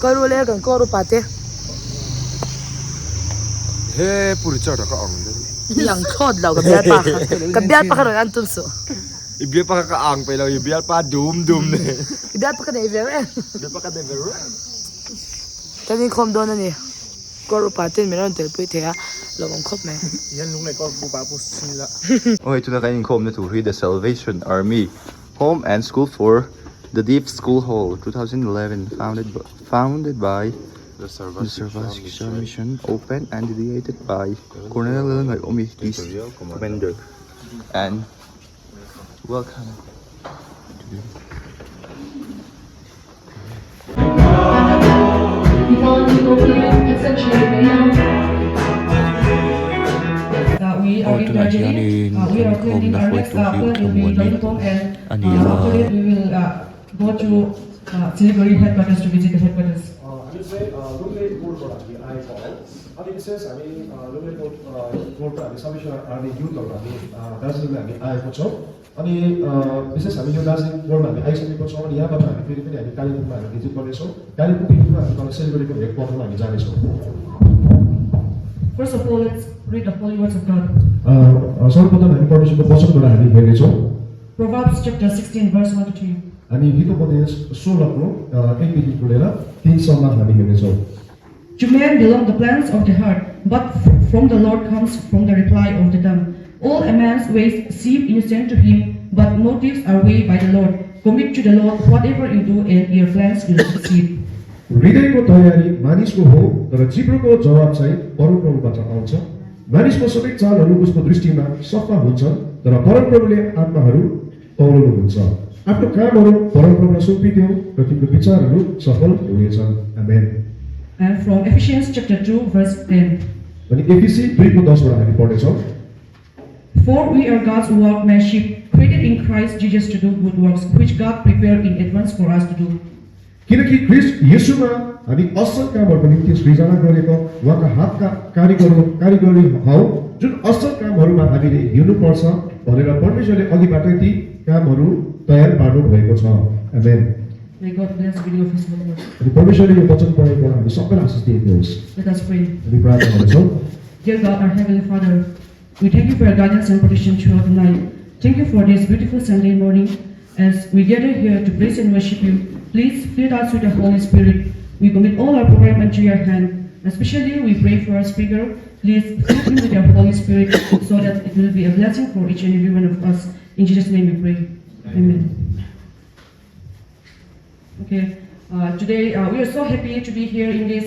ก็รู้แล้วกันก็รู้ปาเต้ He puricha da ka ang. อย่างชดเรากับเบียร์ปากกับเบียร์ปากเราอันตุ้มสุ Ibia pa ka ang pa lang ibia pa dum ne. เบียร์ปากกันไอ้เบียร์ Ibia pa ka de veru. ตอนนี้คอมโดนนี่ก็รู้ปาเต้ไม่รู้แต่ปุ้ยเทียเราบังคับไหม Yan nung ko bupa po sila. Okay, ito na kanyang home na to read the Salvation Army Home and School for the Deep School Hall 2011 founded by the Salvation Mission, opened and dedicated by Colonel Naomi Peace Commander. And welcome to We are in gradually, we are cleaning our next point will be Lontong, and after it we will go to Siliguri headquarters to visit the headquarters. हामी चाहिँ लुम्ले कोर्टबाट हामी आएको हौ अनि विशेष हामी लुम्ले कोर्टबाट हामी सबैजना हामी युथहरू हामी दार्जिलिङमा हामी आएको छौँ अनि विशेष हामी यो दार्जिलिङ कोर्टमा हामी आइसकेको छौँ अनि यहाँबाट हामी फेरि पनि हामी कालिम्पोङमा हामी भिजिट गर्नेछौँ कालिम्पोङदेखिको हामी तल सिलगढीको हेडक्वार्टरमा हामी जानेछौँ First of all, let's read the holy words of God. सर्वप्रथम हामी परमेश्वरको वचनबाट हामी हेर्नेछौँ Proverbs chapter 16 verse 1 to 3. हामी हितोपदेश 16को 1 देखि लिएर 3 सम्म हामी हेर्नेछौँ To man belong the plans of the heart, but from the Lord comes from the reply of the tongue. All a man's ways seem innocent to him, but motives are weighed by the Lord. Commit to the Lord whatever you do, and your plans will succeed. हृदयको तयारी मानिसको हो तर जिब्रोको जवाब चाहिँ परमप्रभुबाट आउँछ मानिसको सबै चालहरू उसको दृष्टिमा सफा हुन्छन् तर परमप्रभुले आत्माहरू तौलाउनुहुन्छ आफ्नो कामहरू परमप्रभुलाई सुम्पिदेऊ र तिम्रो विचारहरू सफल हुनेछन् आमेन And from Ephesians chapter 2 verse 10. अनि एफिसी 2 को 10 बाट हामी पढ्नेछौँ For we are God's workmanship, created in Christ Jesus to do good works, which God prepared in advance for us to do. किनकि ख्रीष्ट येशूमा हामी असल कामहरूको निम्ति सृजना गरेको उहाँका हातका कारिगरी हौ जुन असल कामहरूमा हामीले हिँड्नुपर्छ भनेर परमेश्वरले अघिबाटै ती कामहरू तयार पार्नु भएको छ आमेन May God bless the reading of His holy word. अनि परमेश्वरले यो वचन पढेको हामी सबैलाई आशिष दिएको होस् Let us pray. हामी प्रार्थना गर्छौँ Dear God, our Heavenly Father, we thank you for your guidance and protection throughout the night. Thank you for this beautiful Sunday morning. As we gather here to praise and worship you, please fill us with the Holy Spirit. We commit all our program into your hand. Especially we pray for our speaker. Please fill him with your Holy Spirit so that it will be a blessing for each and every one of us. In Jesus' name we pray. Amen. Okay. Today we are so happy to be here in this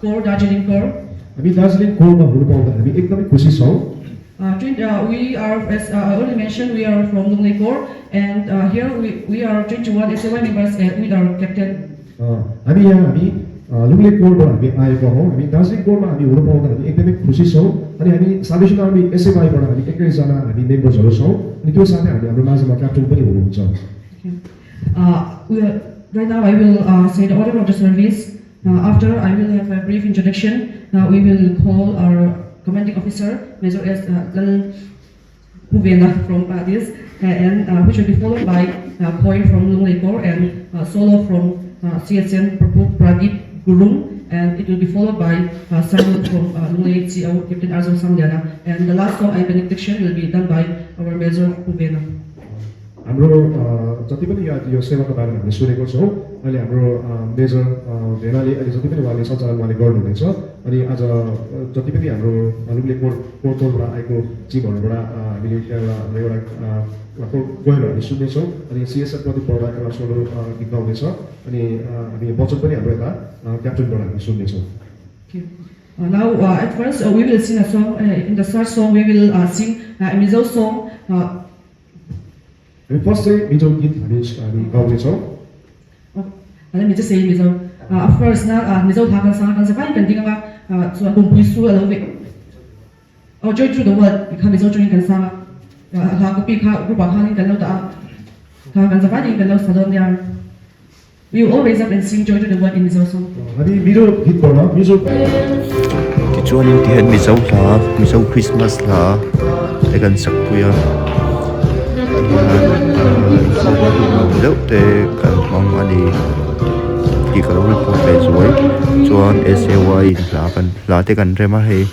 core Darjeeling core. हामी दार्जिलिङ कोरमा हुनु पाउँदा हामी एकदमै खुसी छौँ We are, as I already mentioned, we are from Lunglei Corps, and here we are 21 SAY members with our captain. हामी यहाँ हामी लुम्ले कोरबाट हामी आएको हौँ हामी दार्जिलिङ कोरमा हामी हुनु पाउँदा हामी एकदमै खुसी छौँ अनि हामी सालेसन आर्मी एसएमआईबाट हामी 21जना हामी मेम्बर्सहरू छौँ अनि त्यो साथै हामी हाम्रो माझमा क्याप्टन पनि हुनुहुन्छ Right now I will say the order of the service. After I will have a brief introduction. We will call our commanding officer, Major S. Lalan Puvena from this, and which will be followed by Koi from Lunglei Corps and solo from CSN Pradeep Gurung, and it will be followed by Samuel from Lunglei CO, Captain Arjun Samgyana, and the last song and benediction will be done by our Major Puvena. हाम्रो जति पनि यो सेवाको बारेमा हामीले सुनेको छौँ अहिले हाम्रो मेजर भेनाले अहिले जति पनि उहाँले सञ्चालन उहाँले गर्नुहुनेछ अनि आज जति पनि हाम्रो लुम्ले कोर्टबाट आएको टिमहरूबाट हामीले एउटा गएर हामी सुन्नेछौँ अनि सिएसएफ प्रतिबाट एउटा सोलो गीत गाउनेछ अनि हामी वचन पनि हाम्रो यता क्याप्टनबाट हामी सुन्नेछौँ Now at first we will sing a song. In the first song we will sing a Mizo song. हामी फर्स्ट चाहिँ मिजो गीत हामी गाउनेछौँ Let me just say Mizo. Of course na Mizo thakan sang kan sakai kan dinga so kung puisu a lovik. Oh joy through the world kan Mizo join kan sang. Ha ko pi kha rupa hanin kan lo ta. Ka kan sakai din kan lo sadon dia. We will all raise up and sing joy to the world in Mizo song. हामी Mizo गीतबाट Mizo Kichuan yung tihan misaw Christmas la tegan sakpuya daw te kan mong ani di ka report chuai chuan SAY in hla te kan rem a hei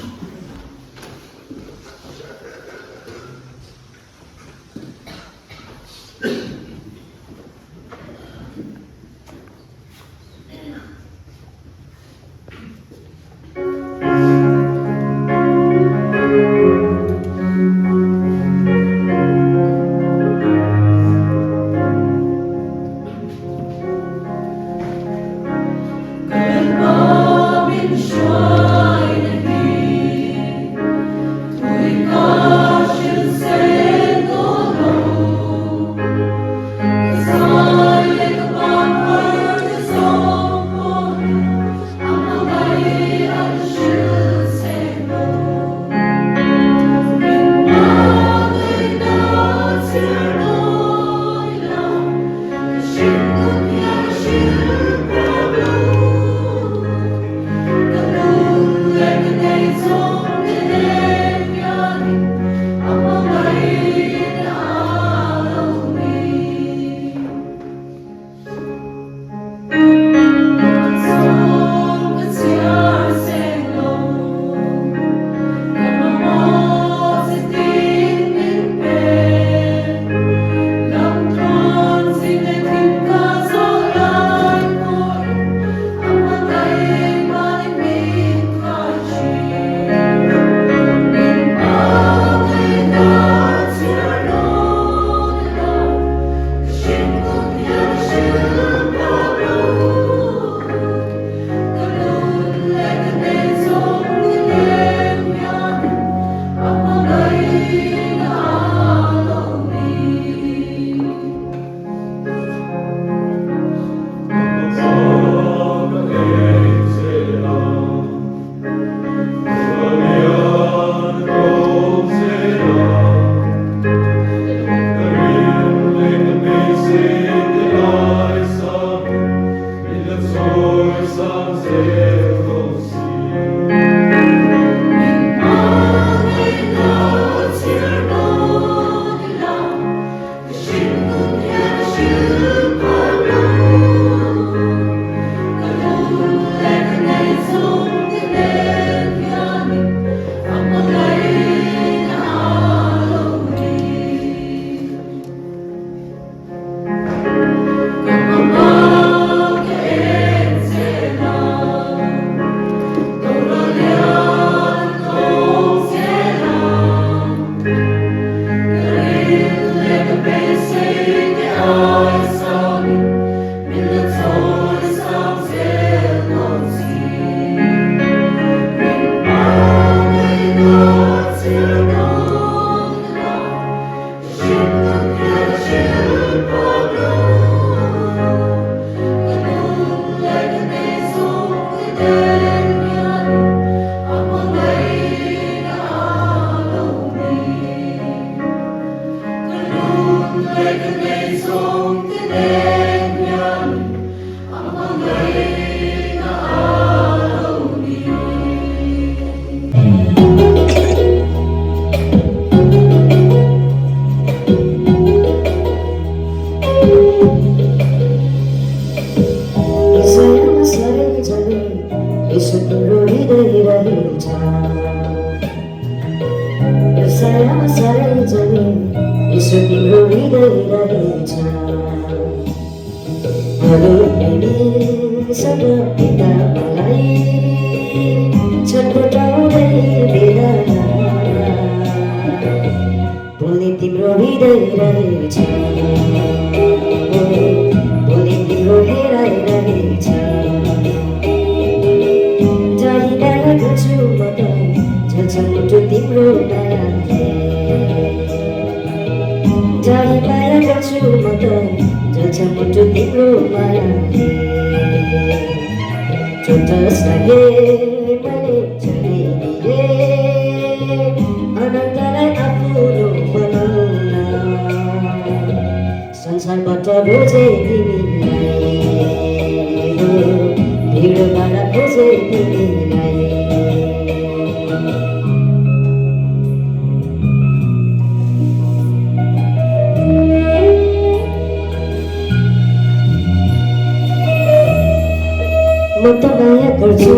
म त माया गर्छु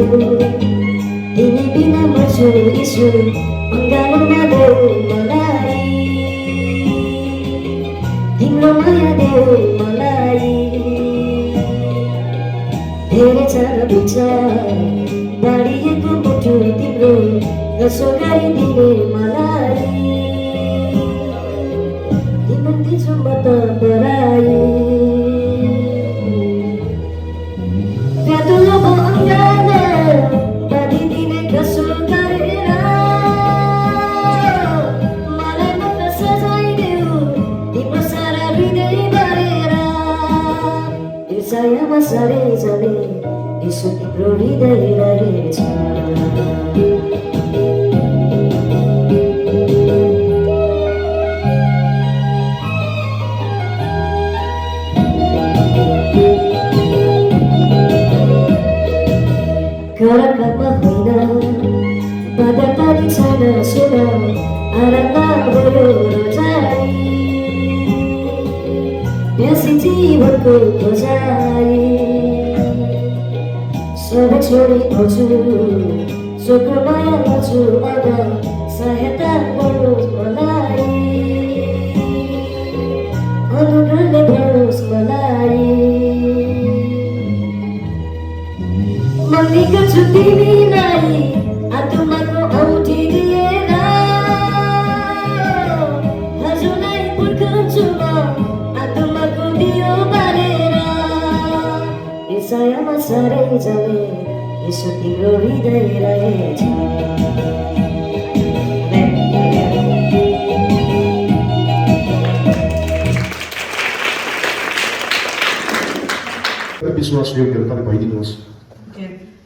तिमी बिना मर्छु ईश्वर अङ्गालो नदेऊ मलाई तिम्रो माया देऊ मलाई धेरै चाल विचार बाँडिएको मुटु तिम्रो रसो गरिदिने मलाई दिन्छु म त बराई Jatuh bangana Tadi dine kesukaira Malai mata sazai deu Di pasara ridai barera Isaya masare jale Isu tipro ridai rarecha Karakama hoina pada tadi sana sudah arata boloro jai Yasi jiwanku kozai Sobat chori oju Syukur maya oju ada Saheta bolus malai Anugerle bolus malai Mami kerja tibi nai, atu mako auti diena. Hazunai pun kerja, atu mako dio barera. Isaya masare jale, isu tiro hidai raja. विश्वास योग्य तपाईँ भइदिनुहोस्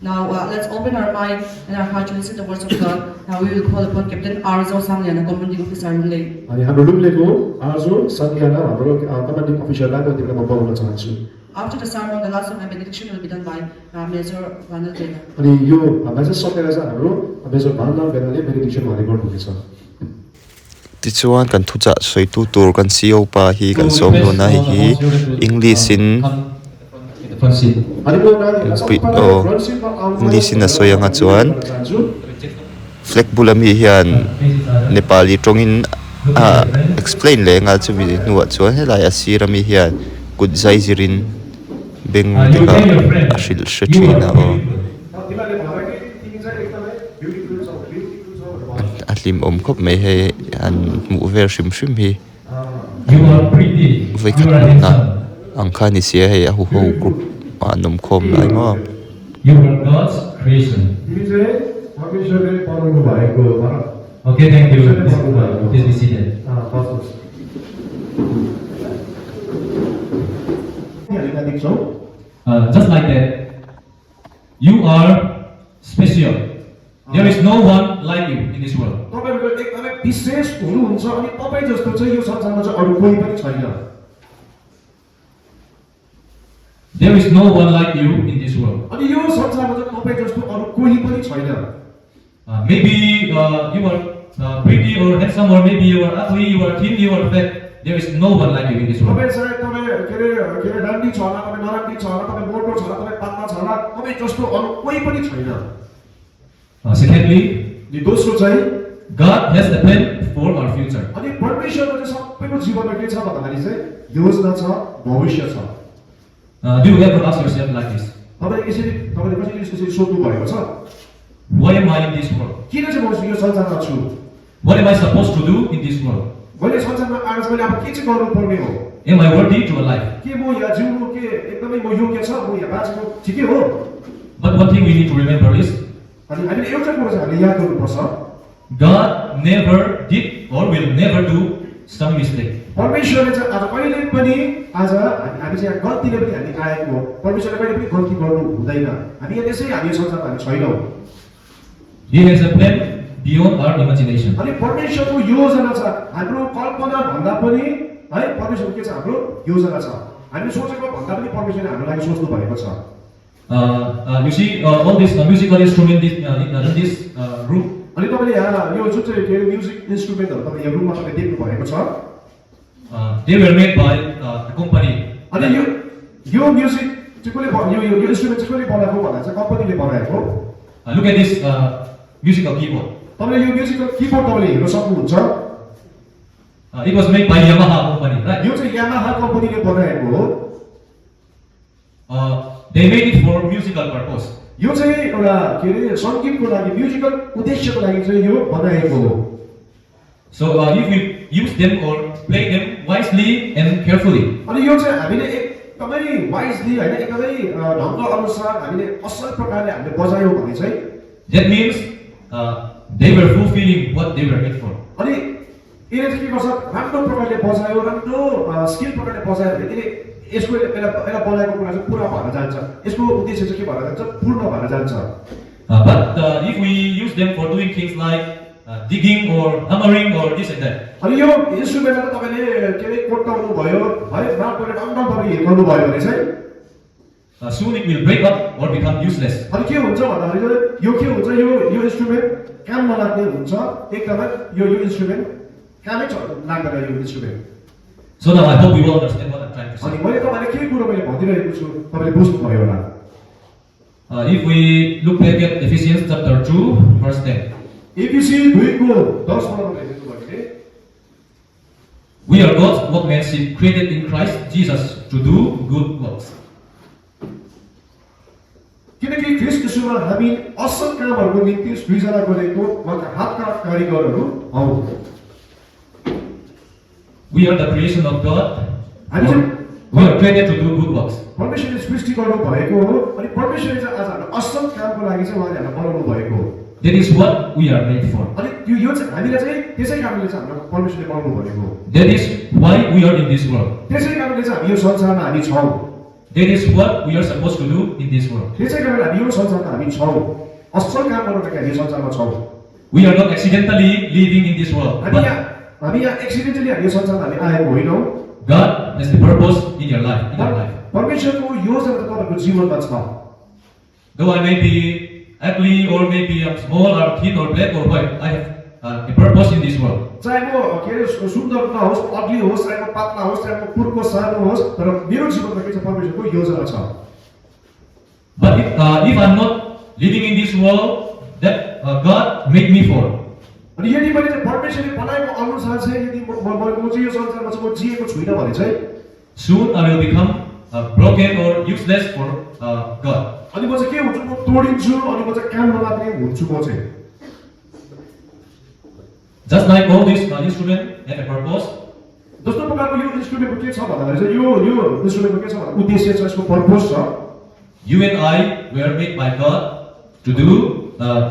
Now let's open our mind and our heart to listen to the words of God. Now we will call upon Captain Arzo Sangyana, commanding officer Lunglei. अनि हाम्रो लुम्लेको आर्जो सन्ध्याना हाम्रो commanding अफिसरलाई म तिमीलाई म बोलाउन चाहन्छु After the sermon, the last of my benediction will be done by Major Vanal Vena. अनि यो major सकेर चाहिँ हाम्रो मेजर भान्डर बेनाले बेनिडिक्सन उहाँले गर्नुहुनेछ Tichuan kan thucha soitu tur kan CEO pa hi kan som lo na hi English in अनि म English in asoyanga chuan fleck bulami hian Nepali tongin explain le nga chu mi nuwa chuan helai asirami hian good zai zirin beng deka ashil shachina o atlim khop me he an mu ver shim shim hi vaikat na angkhani sia he a hu ho group anom khom lai ma You are God's creation. तिमी चाहिँ परमेश्वरले बनाउनु भएको Okay, thank you. Please be seated. Just like that, you are special. There is no one like you in this world. तपाईहरुको एकदमै विशेष हुनुहुन्छ अनि तपाई जस्तो चाहिँ यो संसारमा चाहिँ अरु कोही पनि छैन There is no one like you in this world. अनि यो संसारमा चाहिँ तपाई जस्तो अरु कोही पनि छैन Maybe you are pretty or handsome, or maybe you are ugly, you are thin, you are fat. There is no one like you in this world. तपाई चाहिँ तपाई के रे राम्री छ होला तपाई नराम्री छ होला तपाई मोटो छ होला तपाई पातला छ होला तपाई जस्तो अरु कोही पनि छैन Secondly, अनि दोस्रो चाहिँ God has a plan for our future. अनि परमेश्वरको चाहिँ सबैको जीवनमा के छ भन्दाखेरि चाहिँ योजना छ भविष्य छ Do you ever ask yourself like this? तपाईले कसरी यसरी सोध्नु भएको छ Why am I in this world? किन चाहिँ म यो संसारमा छु What am I supposed to do in this world? मैले संसारमा आएर मैले अब के चाहिँ गर्नुपर्ने हो Am I worthy to a life? के म यहाँ जिउनु के एकदमै म योग्य छ म यहाँ बाँच्नु ठिकै हो But one thing we need to remember is अनि हामीले एउटा कुरा चाहिँ हामीले याद गर्नुपर्छ God never did or will never do some mistake. परमेश्वरले चाहिँ आज कहिले पनि आज हामी चाहिँ यहाँ गल्तीले पनि हामी आएको हो परमेश्वरले कहिले पनि गल्ती गर्नु हुँदैन हामी यहाँ त्यसै हामी संसारमा हामी छैनौँ He has a plan beyond our imagination. अनि परमेश्वरको योजना छ हाम्रो कल्पना भन्दा पनि है परमेश्वरको के छ हाम्रो योजना छ हामीले सोचेको भन्दा पनि परमेश्वरले हाम्रो लागि सोच्नु भएको छ You see, all these musical instruments in this room, अनि तपाईले यहाँ यो जुन चाहिँ के म्युजिक इन्स्ट्रुमेन्टहरु तपाईले यहाँ रुममा तपाईले देख्नु भएको छ they were made by a company. अनि यो म्युजिक चाहिँ कसले यो इन्स्ट्रुमेन्ट चाहिँ कसले बनाएको भन्दा चाहिँ कम्पनीले बनाएको Look at this musical keyboard. तपाईँले यो म्युजिकल किबोर्ड तपाईँले हेर्न सक्नुहुन्छ It was made by Yamaha company, right? यो चाहिँ यामाहा कम्पनीले बनाएको हो They made it for musical purpose. यो चाहिँ एउटा के अरे सङ्गीतको लागि म्युजिकल उद्देश्यको लागि चाहिँ यो बनाएको हो So if we use them or play them wisely and carefully, अनि यो चाहिँ हामीले एकदमै वाइजली होइन एकदमै ढङ्ग अनुसार हामीले असल प्रकारले हामीले बजायौँ भने चाहिँ that means they were fulfilling what they were made for. अनि यसले चाहिँ के गर्छ राम्रो प्रकारले बजायो राम्रो स्किल प्रकारले बजायो भने त्यसले यसको यसलाई बनाएको कुरा चाहिँ पुरा भएर जान्छ यसको उद्देश्य चाहिँ के भएर जान्छ पूर्ण भएर जान्छ But if we use them for doing things like digging or hammering or this and that, अनि यो इन्स्ट्रुमेन्टमा तपाईँले के अरे कोट्टाउनु भयो है माटोले डङडङहरू हिर्काउनु भयो भने चाहिँ soon it will break up or become useless. अनि के हुन्छ भन्दाखेरि चाहिँ यो के हुन्छ यो इन्स्ट्रुमेन्ट काम नलाग्ने हुन्छ एकदमै यो इन्स्ट्रुमेन्ट कामै लाग्दैन यो instrument So now I hope you all understand what I'm trying to अनि say. मैले तपाईँलाई के कुरो मैले भनिरहेको छु तपाईँले बुझ्नुभयो होला If we look back at Ephesians chapter 2, verse 10, ABC 2को 10 पढ्नुलाई हेर्नु भने we are God's workmanship created in Christ Jesus to do good works. किनकि ख्रीष्ट येशूमा हामी असल कामहरूको निम्ति सृजना गरेको उहाँका हातका कारिगरहरू हौ We are the creation of God. हामी चाहिँ We are created to do good works. परमेश्वरले सृष्टि गर्नु भएको हो अनि परमेश्वरले चाहिँ आज हाम्रो असल कामको लागि चाहिँ उहाँले हामीलाई बनाउनु भएको हो That is what we are made for. अनि यो चाहिँ हामीलाई चाहिँ त्यसै कारणले चाहिँ हाम्रो परमेश्वरले बनाउनु भनेको हो That is why we are in this world. त्यसै कारणले चाहिँ हामी यो संसारमा हामी छौँ That is what we are supposed to do in this world. त्यसै कारणले हामी यो संसारमा हामी छौँ असल काम गर्नको लागि हामी यो संसारमा छौँ We are not accidentally living in this world. But हामी यहाँ एक्सिडेन्टली हामी यो संसारमा हामी आएको होइनौँ God has the purpose in your life, in our life. परमेश्वरको योजना त तपाईँको जीवनमा छ Though I may be ugly or maybe I'm small or thin or black or white, I have a purpose in this world. चाहे म के अरे सुन्दर नहोस् अग्ली होस् चाहे म पातला होस् चाहे म पुर्को सानो होस् तर मेरो जीवनमा के छ परमेश्वरको योजना छ But if I'm not living in this world that God made me for, अनि यदि मैले चाहिँ परमेश्वरले बनाएको अनुसार चाहिँ यदि म चाहिँ यो संसारमा चाहिँ म जिएको छुइनँ भने चाहिँ soon I will become broken or useless for God. अनि म चाहिँ के हुन्छु म तोडिन्छु अनि म चाहिँ काम नलाग्ने हुन्छु म चाहिँ Just like all these instruments have a purpose, जस्तो प्रकारको यो इन्स्ट्रुमेन्टको के छ भन्दाखेरि चाहिँ यो इन्स्ट्रुमेन्टको के छ भन्दा उद्देश्य छ यसको पर्पस छ you and I were made by God to do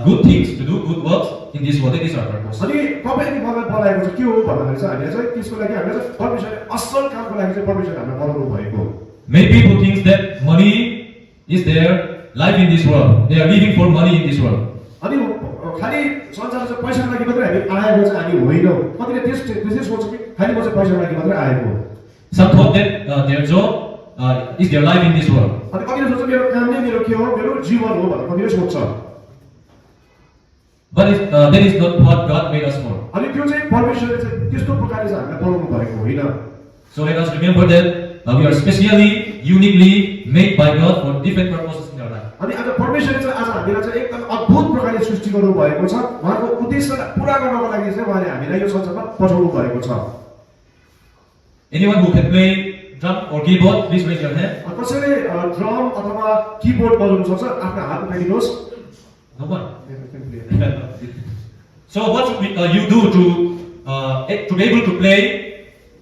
good things, to do good works in this world. That is our purpose. अनि तपाईले मलाई बनाएको चाहिँ के हो भन्दाखेरि चाहिँ हामीले चाहिँ त्यसको लागि हामीले चाहिँ परमेश्वरले असल कामको लागि चाहिँ परमेश्वरले हामीलाई बनाउनु भएको Many people think that money is their life in this world. They are living for money in this world. अनि खाली संसारमा चाहिँ पैसाको लागि मात्रै हामी आएको चाहिँ हामी होइनौँ कतिले त्यसै सोच्छ कि खाली म चाहिँ पैसाको लागि मात्रै आएको Some thought that their job is their life in this world. अनि कतिले सोच्छ मेरो काम नै मेरो के हो मेरो जीवन हो भनेर कतिले सोच्छ But that is not what God made us for. अनि त्यो चाहिँ परमेश्वरले चाहिँ त्यस्तो प्रकारले चाहिँ हामीलाई बनाउनु भएको होइन So let us remember that we are specially, uniquely made by God for different purposes in our life. अनि आज परमेश्वरले चाहिँ आज हामीलाई चाहिँ एकदम अद्भुत प्रकारले सृष्टि गर्नु भएको छ उहाँको उद्देश्यलाई पुरा गर्नको लागि चाहिँ उहाँले हामीलाई यो संसारमा पठाउनु भएको छ Anyone who can play drum or keyboard, please raise your hand. कसैले ड्रम अथवा किबोर्ड बजाउन सक्छ आफ्नो हात उठाइदिनुहोस् No one. So what should you do to be able to play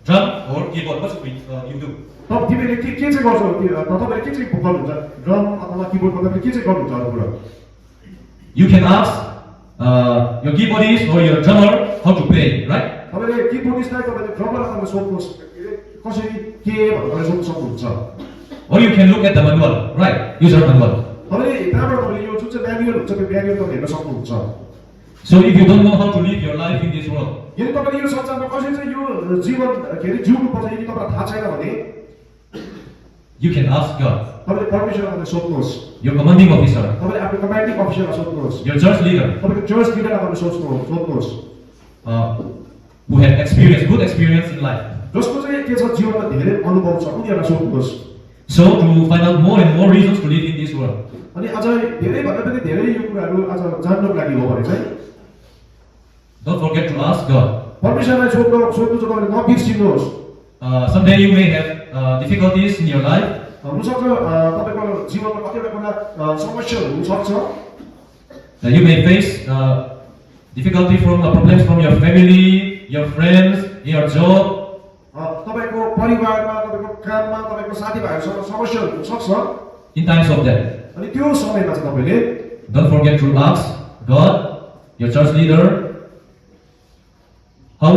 drum or keyboard? What should you do? तिमीले के चाहिँ गर्छौ तपाईले के चाहिँ गर्नुहुन्छ ड्रम अथवा किबोर्डमा तपाईले के चाहिँ गर्नुहुन्छ अरू कुरा You can ask your keyboardist or your drummer how to play, right? तपाईले किबोर्डिस्टलाई तपाईले ड्रमर अथवा सोध्नुहोस् कसरी के भनेर सोध्न सक्नुहुन्छ Or you can look at the manual, right? User manual. तपाईले त्यहाँबाट तपाईले यो जुन चाहिँ म्यानुअल हुन्छ त्यो म्यानुअल तपाईले हेर्न सक्नुहुन्छ So if you don't know how to live your life in this world, यदि तपाईले यो संसारमा कसरी चाहिँ यो जीवन के अरे जिउनु पर्छ यदि तपाईलाई थाहा छैन भने you can ask God, तपाईले परमेश्वरलाई सोध्नुहोस् your commanding officer, तपाईले आफ्नो कमान्डिङ अफिसरलाई सोध्नुहोस् your church leader, तपाईको चर्च लिडरलाई तपाईले सोध्नुहोस् who have experience, good experience in life. जसको चाहिँ के छ जीवनमा धेरै अनुभव छ उनीहरूलाई सोध्नुहोस् So to find out more and more reasons to live in this world. अनि अझ धेरैभन्दा पनि धेरै यो कुराहरू आज जान्नको लागि हो भने चाहिँ Don't forget to ask God. परमेश्वरलाई सोध्नु चाहिँ तपाईँले नबिर्सिनुहोस्। Someday you may have difficulties in your life. हुनसक्छ तपाईँको जीवनमा कतिवटा कुरा समस्याहरू हुनसक्छ। You may face difficulty from problems from your family, your friends, your job. तपाईँको परिवारमा, तपाईँको काममा, तपाईँको साथीभाइहरूसँग समस्याहरू हुनसक्छ। In times of that, अनि त्यो समयमा चाहिँ तपाईँले don't forget to ask God, your church leader, how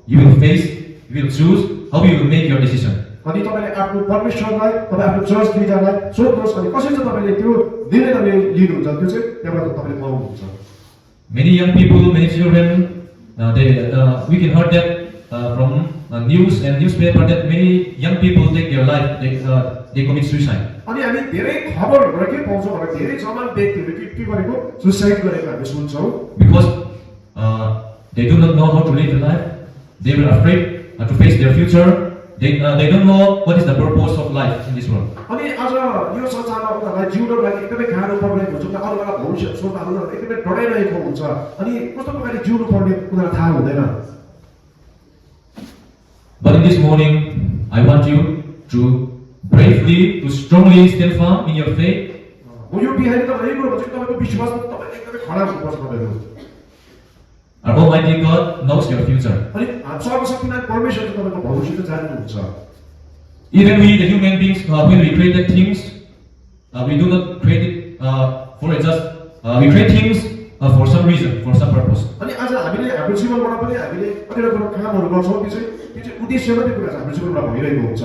you will face, you will choose, how you will make your decision. अनि तपाईँले आफ्नो परमेश्वरलाई, तपाईँ आफ्नो चर्च लिडरलाई सोध्नुहोस् अनि कसरी चाहिँ तपाईँले त्यो निर्णय तपाईँ लिनुहुन्छ त्यो चाहिँ त्यहाँबाट तपाईँले पाउनुहुन्छ। Many young people, many children, we can heard that from news and newspaper that many young people take their life, they commit suicide. अनि हामी धेरै खबरबाट के पाउँछौँ भने धेरै जवान व्यक्तिहरूले के गरेको सुसाइड गरेको हामी सुन्छौँ। Because they do not know how to live their life, they were afraid to face their future. They don't know what is the purpose of life in this world. अनि आज यो संसारमा उनीहरूलाई जिउनको लागि एकदमै गाह्रो परिरहेको हुन्छ, अरूलाई भविष्य सोच्दा उनीहरू एकदमै डराइरहेको हुन्छ अनि कस्तो प्रकारले जिउनु पर्ने उनीहरूलाई थाहा हुँदैन। But in this morning, I want you to bravely, to strongly stand firm in your faith. म यो बिहानी तपाईँ यही कुरो भन्छु तपाईँको विश्वासमा तपाईँ एकदमै खडा हुनुपर्छ तपाईँहरू। Our Almighty God knows your future. अनि सर्वशक्तिमान परमेश्वरले तपाईँको भविष्य चाहिँ जान्नुहुन्छ। Even we, the human beings, when we created things, we do not create it for just. We create things for some reason, for some purpose. अनि आज हामीले हाम्रो जीवनबाट पनि हामीले कतिवटा कुरो कामहरू गर्छौँ त्यो चाहिँ उद्देश्यमा त्यो कुरा चाहिँ हाम्रो जीवनमा भइरहेको हुन्छ।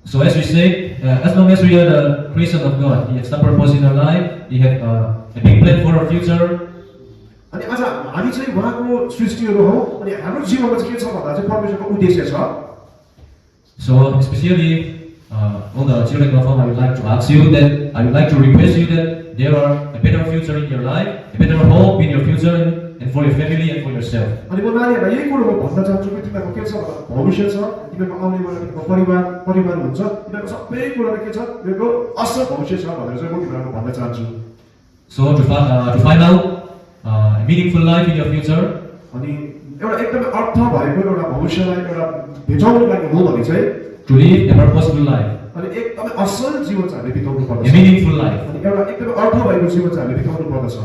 So as we say, as long as we are the creation of God, He has some purpose in our life. He has a big plan for our future. अनि आज हामी चाहिँ उहाँको सृष्टिहरू हौ अनि हाम्रो जीवनमा चाहिँ के छ भन्दा चाहिँ परमेश्वरको उद्देश्य छ। So especially all the children of home, I would like to ask you that, I would like to request you that there are a better future in your life, a better hope in your future and for your family and for yourself. अनि म नानीहरूलाई यही कुरो म भन्न चाहन्छु कि तिमीहरूको के छ भन्दा भविष्य छ, तिमीहरूको आउने वाला तिमीहरूको परिवार हुन्छ, तिमीहरूको सबै कुरामा के छ, तिमीहरूको असल भविष्य छ भनेर चाहिँ म तिमीहरूलाई भन्न चाहन्छु। So to find out a meaningful life in your future, अनि एउटा एकदमै अर्थ भएको एउटा भविष्यलाई एउटा भेटाउनको लागि हो भने चाहिँ to live a purposeful life, अनि एकदमै असल जीवन चाहिँ हामीले बिताउनु a पर्दछ। meaningful life. अनि एउटा एकदमै अर्थ भएको जीवन चाहिँ हामीले बिताउनु पर्दछ।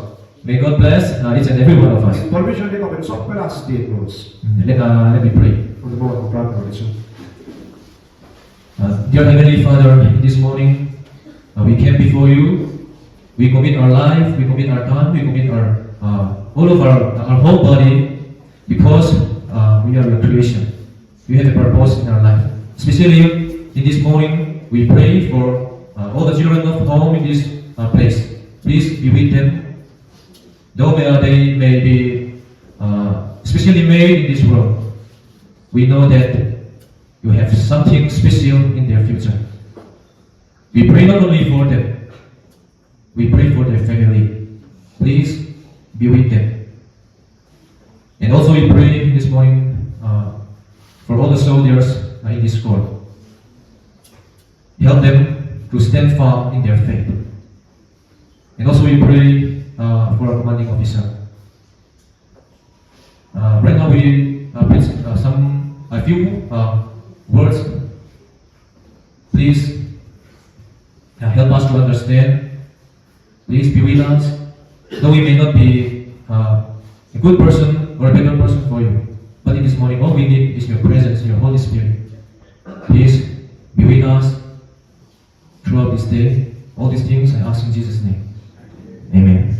May God bless each and every one of us. परमेश्वरले तपाईँहरू सबैलाई आशिष दिएको होस्। Let me pray. अनि म प्रार्थना गर्दैछु। Dear Heavenly Father, this morning we came before you. We commit our life, we commit our time, we commit our all of our whole body because we are your creation. You have a purpose in our life. Especially in this morning, we pray for all the children of home in this place. Please be with them. Though they may be specially made in this world, we know that you have something special in their future. We pray not only for them, we pray for their family. Please be with them. And also we pray this morning for all the soldiers in this court. Help them to stand firm in their faith. And also we pray for our commanding officer. Right now we preach a few words. Please help us to understand. Please be with us. Though we may not be a good person or a better person for you, but in this morning all we need is your presence, your Holy Spirit. Please be with us throughout this day. All these things I ask in Jesus' name. Amen.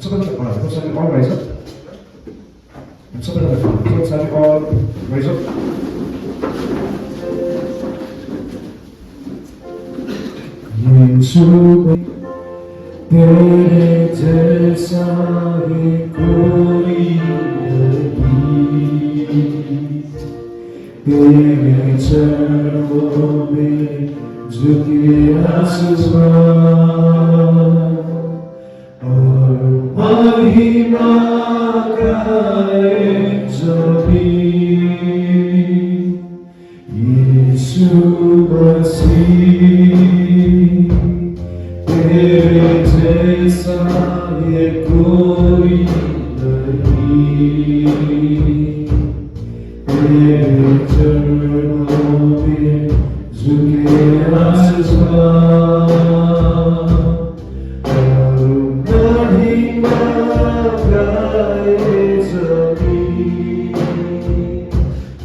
सबैजना खडा साथी अल rise up सबैजना खडा साथी अल rise up यीशु तेरे जैसा ही कोई नहीं तेरे चरणों में झुके आसमान और महिमा गाए जमीन यीशु मसीह तेरे जैसा ये कोई नहीं तेरे चरणों में झुके आसमान और महिमा गाए जमीन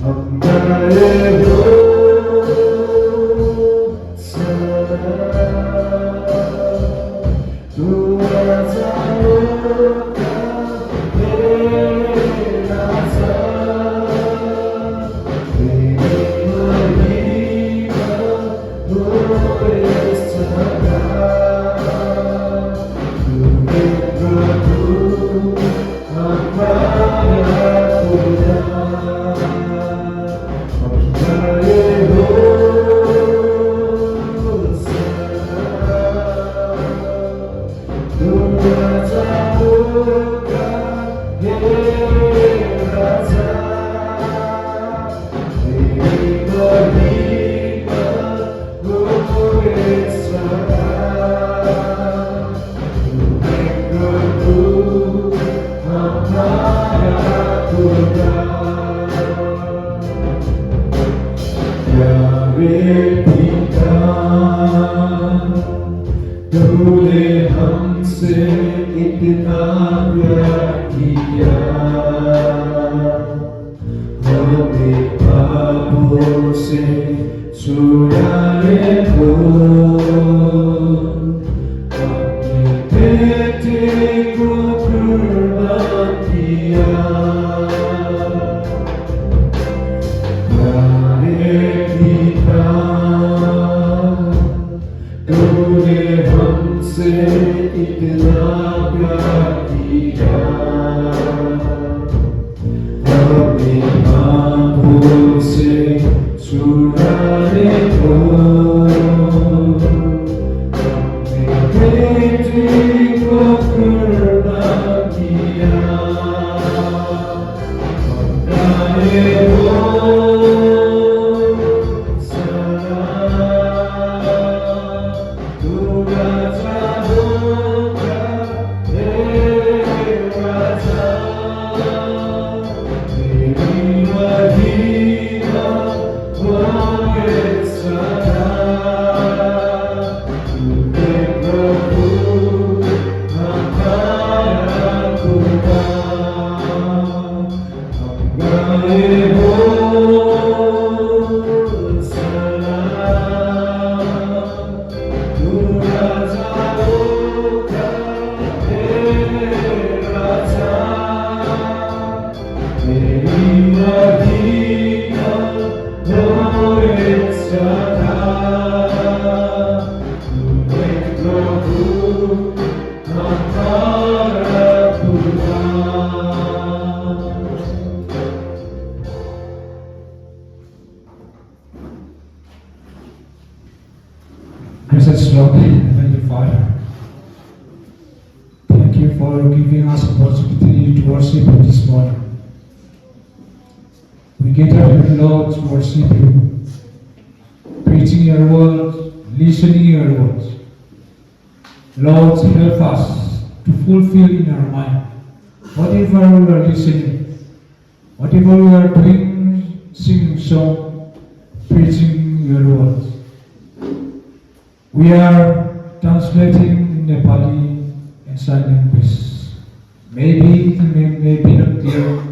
हम गाए हो तू राजा होगा तेरे राजा तेरी महिमा होए सदा तू है प्रभु हमारा खुदा हम गाए हो तूने हमसे इतना प्यार किया हमें पापों से छुड़ाने को अपने बेटे को कुर्बान किया तूने हमसे इतना प्यार किया हमें पापों से छुड़ाने को अपने बेटे को कुर्बान किया हम गाए हो Gracious Lord, Heavenly Father, thank you for giving us opportunity to worship you this morning. We gather here, Lord, to worship you, preaching your word, listening your words. Lord, help us to fulfill in our mind whatever we are listening, whatever we are doing, singing song, preaching your words. We are translating in Nepali and sign language. Maybe it may be not clear,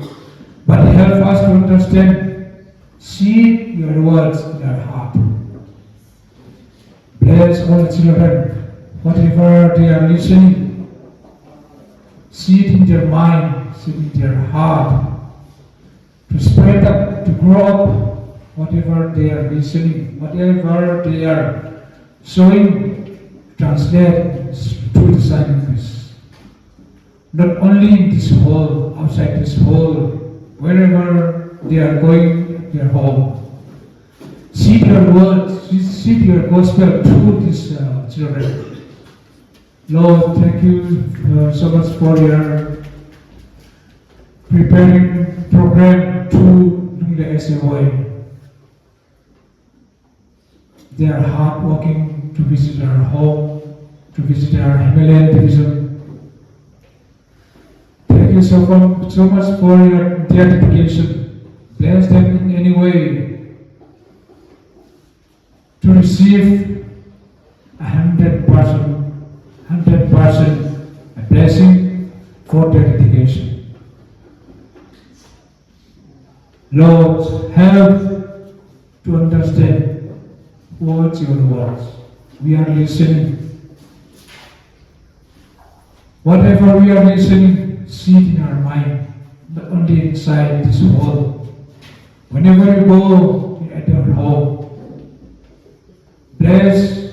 but help us to understand, see your words in our heart. Bless all children, whatever they are listening. seed in their mind, seed in their heart, to spread up, to grow up, whatever they are listening, whatever they are showing, translate through the sign language. Not only in this hall, outside this hall, wherever they are going their home. Seed your words, seed your gospel through these children. Lord, thank you so much for your preparing program through the SAY. They are hardworking to visit our home, to visit our Himalayan division. Thank you so much for their dedication. Bless them in any way to receive 100% a blessing for their dedication. Lord, help to understand what's your words. We are listening. Whatever we are listening, seed in our mind, not only inside this world. Whenever you go at your home, bless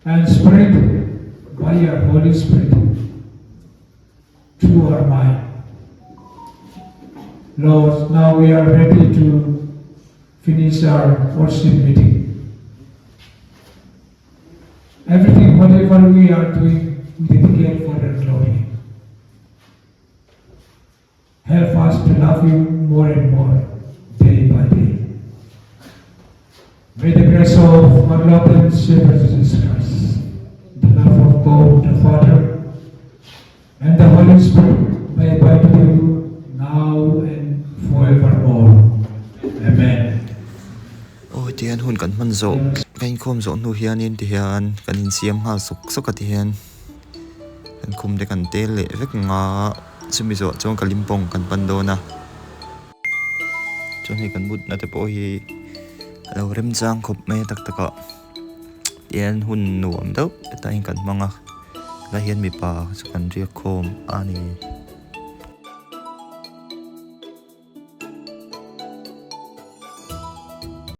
and spread by your Holy Spirit to our mind. Lord, now we are ready to finish our worship meeting. Everything, whatever we are doing, we dedicate for your glory. Help us to love you more and more, day by day. May the grace of our Lord and Savior Jesus Christ, the love of God the Father, and the Holy Spirit may abide with you now and forevermore. Amen. Ôi thì anh hôn cẩn mân rộ Cái khôm rộ nụ hiền yên thì hiền Cần hình xiêm hà súc súc cả thì hiền Anh khôm để cần tê lệ vết ngã Chứ bây giờ trong cả limpong cần bần đô na Cho nên cần bút nà tế bố hi Lâu rem giang khúc mê tắc tắc ạ Thì anh hôn nụ ẩm đâu Tại hình cần mong à Là hiền mì bà Chứ cần riêng khôm Ani